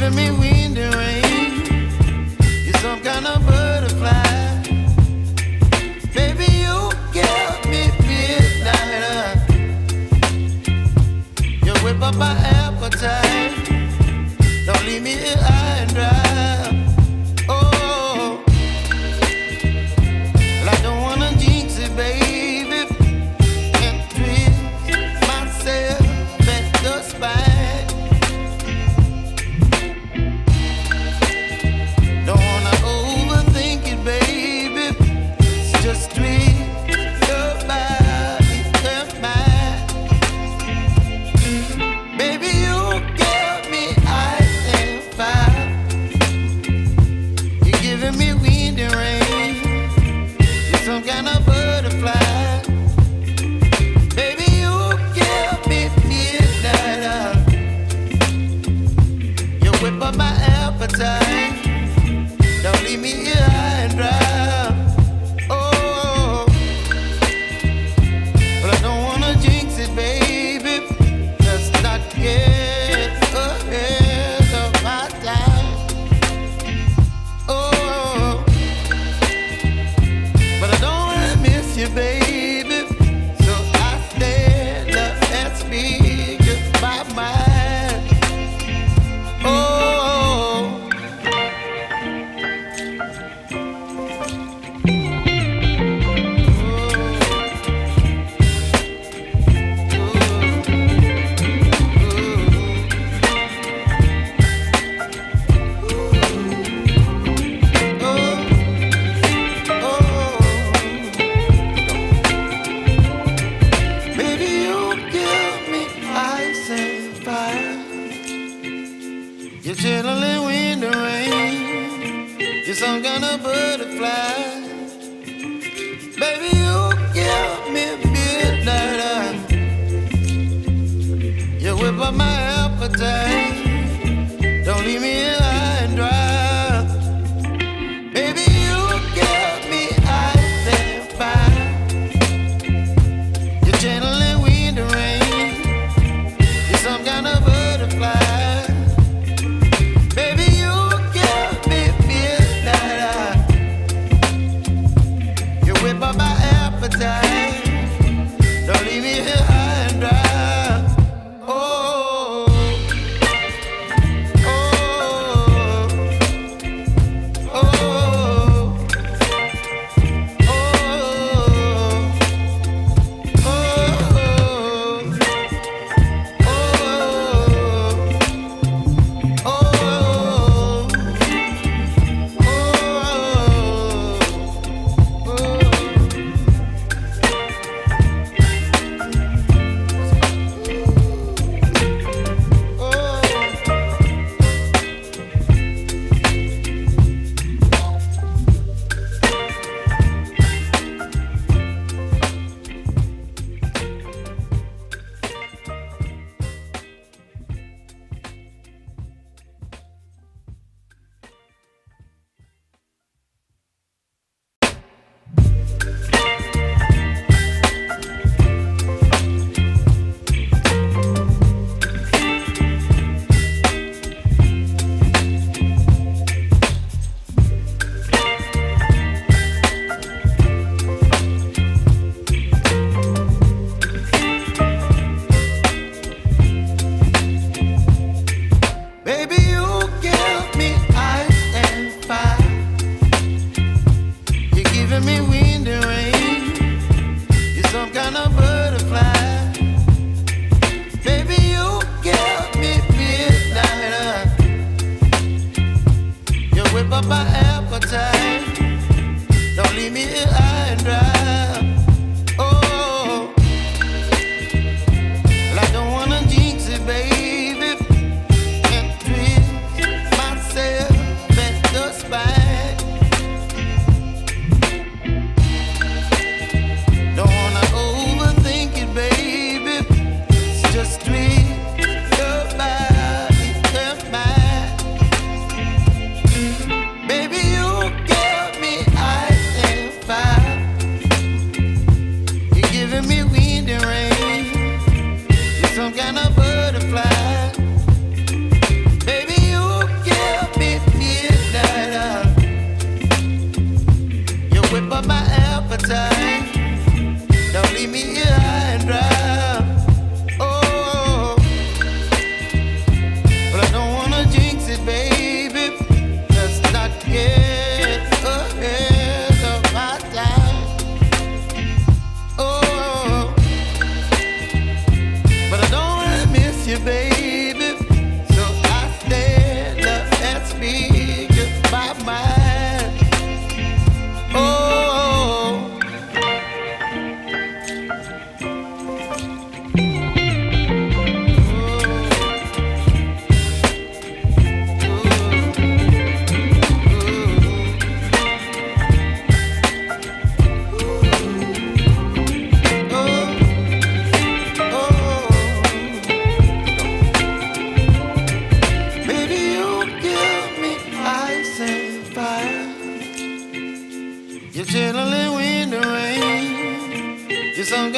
giving me wind and rain. You're some kind of butterfly. Baby, you give me midnight. You whip up my appetite. Don't leave me here high and dry. Oh, well, I don't wanna jinx it, baby, and twist myself at the spine. Don't wanna overthink it, baby. It's just twist your body and mine. Baby, you give me ice and fire. You're giving me wind and rain. You're some kind of butterfly. Baby, you give me midnight. You whip up my appetite. Don't leave me here high and dry. Oh, but I don't wanna jinx it, baby. Let's not get ahead of my time. Oh, but I don't wanna miss you, baby. So I stand up and speak my mind. Oh. Baby, you give me ice and fire. You're chilling wind and rain. You're some kind of butterfly. Baby, you give me midnight. You whip up my appetite. Don't leave me here high and dry. Baby, you give me ice and fire. You're channeling wind and rain. You're some kind of butterfly. Baby, you give me midnight. You whip up my appetite. Don't leave me here high and dry. Oh,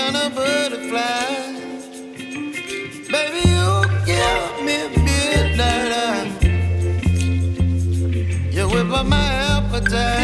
kind of butterfly. Baby, you give me midnight. You whip up my appetite.